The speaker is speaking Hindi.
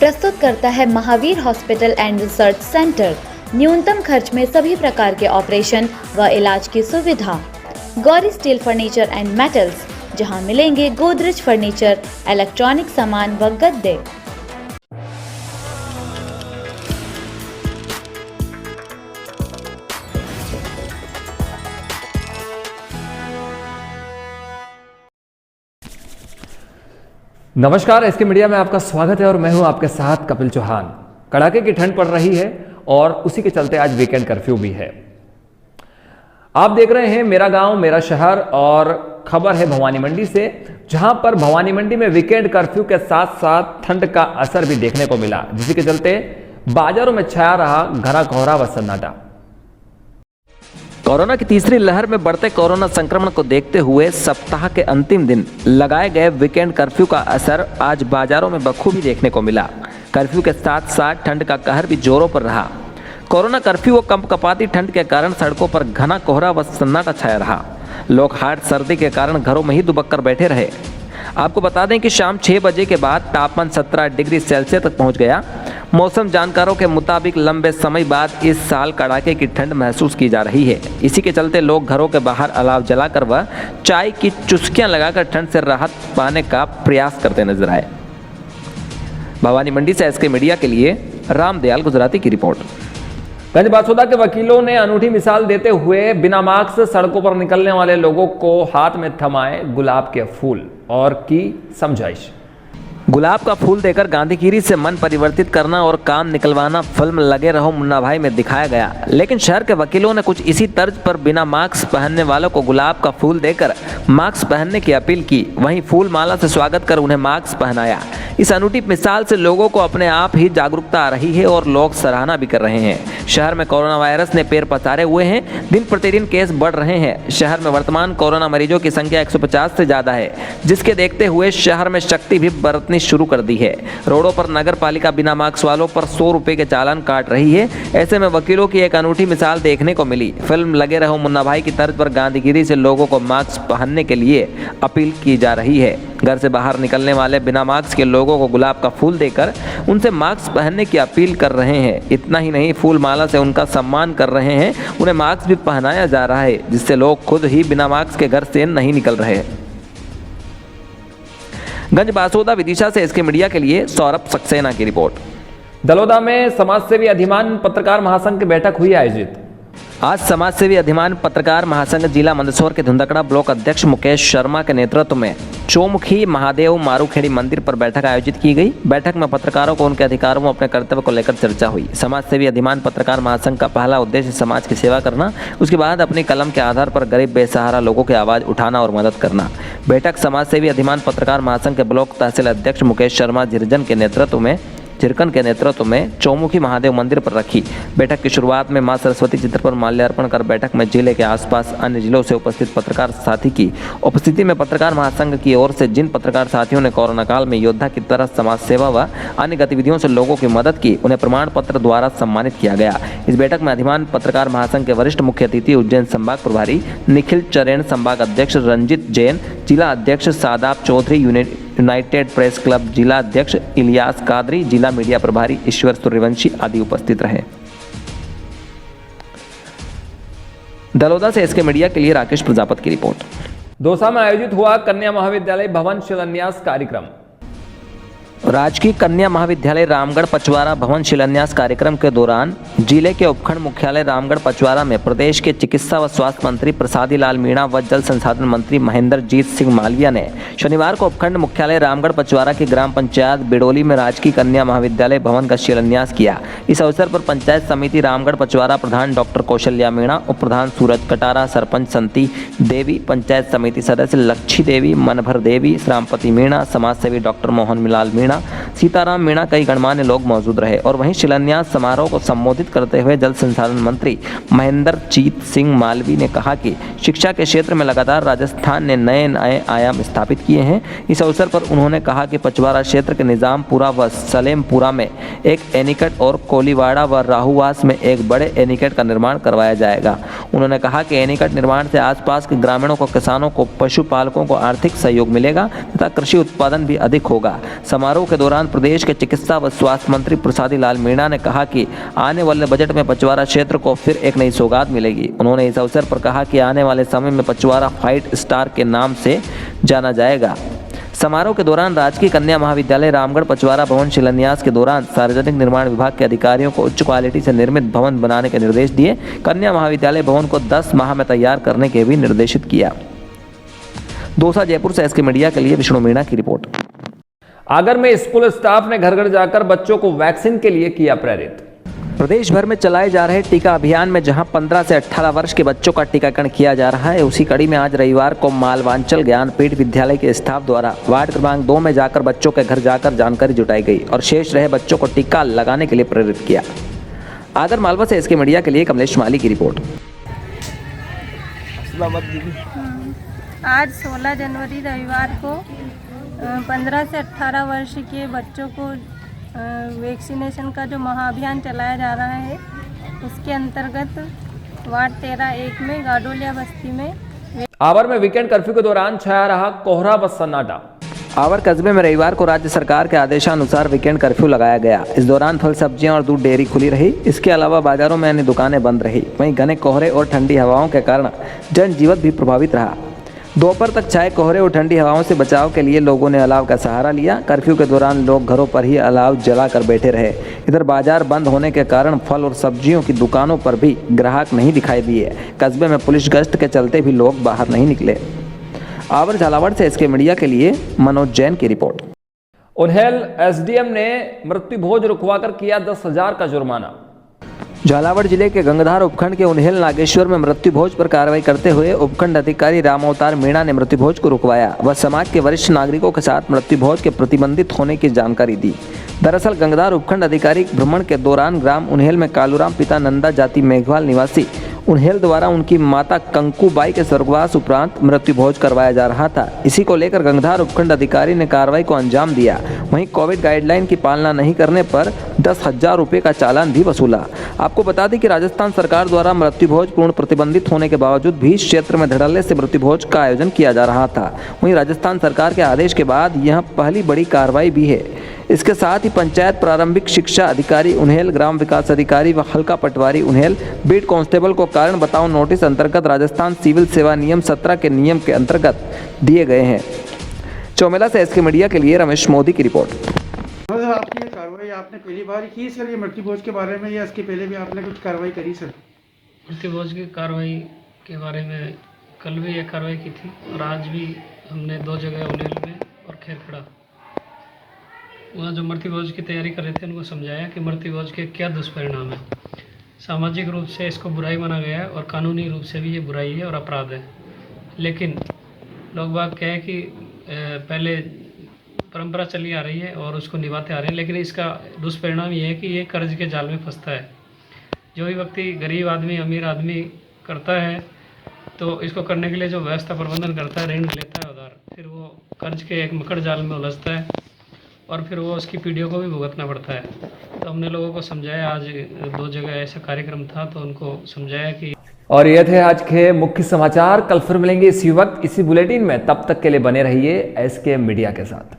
प्रस्तुत करता है Mahavir hospital and research centre. न्यूनतम खर्च में सभी प्रकार के ऑपरेशन व इलाज की सुविधा। Gauri steel furniture and metals, जहां मिलेंगे गोदरेज फर्नीचर, इलेक्ट्रॉनिक सामान व गद्दे। नमस्कार, एसके मीडिया में आपका स्वागत है और मैं हूं आपके साथ कपिल चौहान। कड़ाके की ठंड पड़ रही है और उसी के चलते आज वीकेंड कर्फ्यू भी है। आप देख रहे हैं मेरा गांव मेरा शहर और खबर है भवानी मंडी से, जहां पर भवानी मंडी में वीकेंड कर्फ्यू के साथ साथ ठंड का असर भी देखने को मिला, जिसके के चलते बाजारों में छाया रहा घना कोहरा व सन्नाटा। कोरोना की तीसरी लहर में बढ़ते कोरोना संक्रमण को देखते हुए सप्ताह के अंतिम दिन लगाए गए वीकेंड कर्फ्यू का असर आज बाजारों में बखूबी देखने को मिला। कर्फ्यू के साथ साथ ठंड का कहर भी जोरों पर रहा। कोरोना कर्फ्यू व कंपकपाती ठंड के कारण सड़कों पर घना कोहरा व सन्नाटा छाया रहा। लोग हार्ड सर्दी के कारण घरों में ही दुबक कर बैठे रहे। आपको बता दें कि शाम 6 बजे के बाद तापमान 17 डिग्री सेल्सियस तक पहुंच गया। मौसम जानकारों के मुताबिक लंबे समय बाद इस साल कड़ाके की ठंड महसूस की जा रही है। इसी के चलते लोग घरों के बाहर अलाव जलाकर व चाय की चुस्कियां लगाकर ठंड से राहत पाने का प्रयास करते नजर आए। भवानी मंडी से एसके मीडिया के लिए रामदयाल गुजराती की रिपोर्ट। गंजबासौदा के वकीलों ने अनूठी मिसाल देते हुए बिना मास्क सड़कों पर निकलने वाले लोगों को हाथ में थमाए गुलाब के फूल और की समझाइश। गुलाब का फूल देकर गांधीगिरी से मन परिवर्तित करना और काम निकलवाना फिल्म लगे रहो मुन्ना भाई में दिखाया गया। लेकिन शहर के वकीलों ने कुछ इसी तर्ज पर बिना मास्क पहनने वालों को गुलाब का फूल देकर मास्क पहनने की अपील की। वहीं फूल माला से स्वागत कर उन्हें मास्क पहनाया। इस अनूठी मिसाल से लोगों को अपने आप ही जागरूकता आ रही है और लोग सराहना भी कर रहे हैं। शहर में कोरोना वायरस ने पैर पसारे हुए हैं। दिन प्रतिदिन केस बढ़ रहे हैं। शहर में वर्तमान कोरोना मरीजों की संख्या 150 से ज्यादा है, जिसके देखते हुए शहर में सख्ती भी बरतनी शुरू कर दी है। रोडों पर नगर पालिका बिना मास्क वालों पर 100 रुपए के चालान काट रही है। ऐसे में वकीलों की एक अनूठी मिसाल देखने को मिली। फिल्म लगे रहो मुन्ना भाई की तर्ज पर गांधीगिरी से लोगों को मास्क पहनने के लिए अपील की जा रही है। घर से बाहर निकलने वाले बिना मास्क के लोगों को गुलाब का फूल देकर उनसे मास्क पहनने की अपील कर रहे हैं। इतना ही नहीं, फूल माला से उनका सम्मान कर रहे हैं। उन्हें मास्क भी पहनाया जा रहा है, जिससे लोग खुद ही बिना मास्क के घर से नहीं निकल रहे हैं। गंजबासौदा विदिशा से इसके मीडिया के लिए सौरभ सक्सेना की रिपोर्ट। दलोदा में समाजसेवी अधिमान पत्रकार महासंघ की बैठक हुई आयोजित। आज समाजसेवी अधिमान पत्रकार महासंघ जिला मंदसौर के धुंधकड़ा ब्लॉक अध्यक्ष मुकेश शर्मा के नेतृत्व में चौमुखी महादेव मारूखेड़ी मंदिर पर बैठक आयोजित की गई। बैठक में पत्रकारों को उनके अधिकारों व अपने कर्तव्य को लेकर चर्चा हुई। समाजसेवी अधिमान पत्रकार महासंघ का पहला उद्देश्य समाज की सेवा करना, उसके बाद अपनी कलम के आधार पर गरीब बेसहारा लोगों की आवाज उठाना और मदद करना। बैठक समाजसेवी अधिमान पत्रकार महासंघ के ब्लॉक तहसील अध्यक्ष मुकेश शर्मा झिरकन के नेतृत्व में चौमुखी महादेव मंदिर पर रखी। बैठक की शुरुआत में मां सरस्वती चित्र पर माल्यार्पण कर बैठक में जिले के आसपास अन्य जिलों से उपस्थित पत्रकार साथी की उपस्थिति में पत्रकार महासंघ की ओर से जिन पत्रकार साथियों ने कोरोना काल में योद्धा की तरह समाज सेवा व अन्य गतिविधियों से लोगों की मदद की, उन्हें प्रमाण पत्र द्वारा सम्मानित किया गया। इस बैठक में अधिमान पत्रकार महासंघ के वरिष्ठ मुख्य अतिथि उज्जैन संभाग प्रभारी निखिल चरेण, संभाग अध्यक्ष रंजित जैन, जिला अध्यक्ष Sadab Chaudhary, united press club जिला अध्यक्ष इलियास कादरी, जिला मीडिया प्रभारी ईश्वर सूर्यवंशी आदि उपस्थित रहे। दलोदा से इसके मीडिया के लिए राकेश प्रजापत की रिपोर्ट। दौसा में आयोजित हुआ कन्या महाविद्यालय भवन शिलान्यास कार्यक्रम। राजकीय कन्या महाविद्यालय रामगढ़ पचवारा भवन शिलान्यास कार्यक्रम के दौरान जिले के उपखंड मुख्यालय रामगढ़ पचवारा में प्रदेश के चिकित्सा व स्वास्थ्य मंत्री प्रसादी लाल मीणा व जल संसाधन मंत्री महेंद्र जीत सिंह मालविया ने शनिवार को उपखंड मुख्यालय रामगढ़ पचवारा की ग्राम पंचायत बिडोली में राजकीय कन्या महाविद्यालय भवन का शिलान्यास किया। इस अवसर पर पंचायत समिति रामगढ़ पचवारा प्रधान डॉक्टर कौशल्या मीणा, उप प्रधान सूरज कटारा, सरपंच संती देवी, पंचायत समिति सदस्य लक्ष्मी देवी, मनभर देवी, श्रामपति मीणा, समाजसेवी डॉक्टर मोहन लाल मीणा, सीताराम मीणा, कई गणमान्य लोग मौजूद रहे। और वहीं शिलान्यास समारोह को संबोधित करते हुए जल संसाधन मंत्री महेंद्र जीत सिंह मालवी ने कहा कि शिक्षा के क्षेत्र में लगातार राजस्थान ने नए नए आयाम स्थापित किए हैं। इस अवसर पर उन्होंने कहा कि पचवारा क्षेत्र के निजामपुरा व सलेमपुरा में एक एनीकट और कोलीवाड़ा व राहुवास में एक बड़े एनीकट का निर्माण करवाया जाएगा। उन्होंने कहा कि एनीकट निर्माण से आसपास के ग्रामीणों को, किसानों को, पशुपालकों को आर्थिक सहयोग मिलेगा तथा कृषि उत्पादन भी अधिक होगा। समारोह समारोह के दौरान प्रदेश के चिकित्सा व स्वास्थ्य मंत्री प्रसादी लाल मीणा ने कहा कि आने वाले बजट में पचवारा क्षेत्र को फिर एक नई सौगात मिलेगी। उन्होंने इस अवसर पर कहा कि आने वाले समय में पचवारा फाइट स्टार के नाम से जाना जाएगा। समारोह के दौरान राजकीय कन्या महाविद्यालय रामगढ़ पचवारा भवन शिलान्यास के दौरान सार्वजनिक निर्माण विभाग के अधिकारियों को उच्च क्वालिटी से निर्मित भवन बनाने के निर्देश दिए। कन्या महाविद्यालय भवन को 10 माह में तैयार करने के भी निर्देशित किया। दौसा जयपुर से एसके मीडिया के लिए विष्णु मीणा की रिपोर्ट। आगर में स्कूल स्टाफ ने घर घर जाकर बच्चों को वैक्सीन के लिए किया प्रेरित। प्रदेश भर में चलाए जा रहे टीका अभियान में जहां 15 से 18 वर्ष के बच्चों का टीकाकरण किया जा रहा है, उसी कड़ी में आज रविवार को मालवांचल ज्ञानपीठ विद्यालय के स्टाफ द्वारा वार्ड क्रमांक 2 में जाकर बच्चों के घर जाकर जानकारी जुटाई गई और शेष रहे बच्चों को टीका लगाने के लिए प्रेरित किया। आगर मालवा से एसके मीडिया के लिए कमलेश माली की रिपोर्ट। आज 16 जनवरी रविवार को 15 से 18 वर्ष के बच्चों को वैक्सीनेशन का जो महाअभियान चलाया जा रहा है, उसके अंतर्गत वार्ड 13-1 में गाडोलिया बस्ती में आवर में वीकेंड कर्फ्यू के दौरान छाया रहा कोहरा व सन्नाटा। आवर कस्बे में रविवार को राज्य सरकार के आदेशानुसार वीकेंड कर्फ्यू लगाया गया। इस दौरान फल सब्जियां और दूध डेयरी खुली रही। इसके अलावा बाजारों में अन्य दुकानें बंद रही। वहीं घने कोहरे और ठंडी हवाओं के कारण जनजीवन भी प्रभावित रहा। दोपहर तक छाए कोहरे और ठंडी हवाओं से बचाव के लिए लोगों ने अलाव का सहारा लिया। कर्फ्यू के दौरान लोग घरों पर ही अलाव जलाकर बैठे रहे। इधर बाजार बंद होने के कारण फल और सब्जियों की दुकानों पर भी ग्राहक नहीं दिखाई दिए। कस्बे में पुलिस गश्त के चलते भी लोग बाहर नहीं निकले। आवर झालावाड़ से एसके मीडिया के लिए मनोज जैन की रिपोर्ट। उन्हेल एसडीएम ने मृत्यु भोज रुकवाकर किया 10,000 का जुर्माना। झालावाड़ जिले के गंगधार उपखंड के उन्हेल नागेश्वर में मृत्यु भोज पर कार्रवाई करते हुए उपखंड अधिकारी राम अवतार मीणा ने मृत्यु भोज को रुकवाया व समाज के वरिष्ठ नागरिकों के साथ मृत्यु भोज के प्रतिबंधित होने की जानकारी दी। दरअसल गंगधार उपखंड अधिकारी भ्रमण के दौरान ग्राम उन्हेल में कालूराम पिता नंदा जाति मेघवाल निवासी उन्हेल द्वारा उनकी माता कंकूबाई के स्वर्गवास उपरांत मृत्यु भोज करवाया जा रहा था। इसी को लेकर गंगधार उपखंड अधिकारी ने कार्रवाई को अंजाम दिया। वहीं कोविड गाइडलाइन की पालना नहीं करने पर 10,000 रुपये का चालान भी वसूला। आपको बता दें कि राजस्थान सरकार द्वारा मृत्यु भोज पूर्ण प्रतिबंधित होने के बावजूद भी इस क्षेत्र में धड़ल्ले से मृत्यु भोज का आयोजन किया जा रहा था। वहीं राजस्थान सरकार के आदेश के बाद यह पहली बड़ी कार्रवाई भी है। इसके साथ ही पंचायत प्रारंभिक शिक्षा अधिकारी उन्हेल, ग्राम विकास अधिकारी व हल्का पटवारी उन्हेल, बीट कांस्टेबल को कारण बताओ नोटिस अंतर्गत राजस्थान सिविल सेवा नियम 17 के नियम के अंतर्गत दिए गए हैं। चौमेला से एसके मीडिया के लिए रमेश मोदी की रिपोर्ट। सर, आपकी ये कार्रवाई आपने पहली बार ही की सर, ये मृत्यु भोज के बारे में, या इसके पहले भी आपने कुछ कार्रवाई करी सर? मृत्यु भोज की कार्रवाई के बारे में कल भी एक कार्रवाई की थी और आज भी हमने 2 जगह उन्हेल में और खेरखड़ा वहाँ जो मृत्यु भोज की तैयारी कर रहे थे उनको समझाया कि मृत्यु भोज के क्या दुष्परिणाम है। सामाजिक रूप से इसको बुराई माना गया है और कानूनी रूप से भी ये बुराई है और अपराध है। लेकिन लोग बात क्या है कि पहले परंपरा चली आ रही है और उसको निभाते आ रहे हैं, लेकिन इसका दुष्परिणाम ये है कि ये कर्ज के जाल में फंसता है। जो भी व्यक्ति गरीब आदमी अमीर आदमी करता है तो इसको करने के लिए जो व्यवस्था प्रबंधन करता है, ऋण लेता है उधार, फिर वो कर्ज के एक मकड़ जाल में उलझता है और फिर वो उसकी पीढ़ियों को भी भुगतना पड़ता है। तो हमने लोगों को समझाया, आज 2 जगह ऐसा कार्यक्रम था तो उनको समझाया कि। और ये थे आज के मुख्य समाचार। कल फिर मिलेंगे इसी वक्त इसी बुलेटिन में। तब तक के लिए बने रहिए एसके मीडिया के साथ।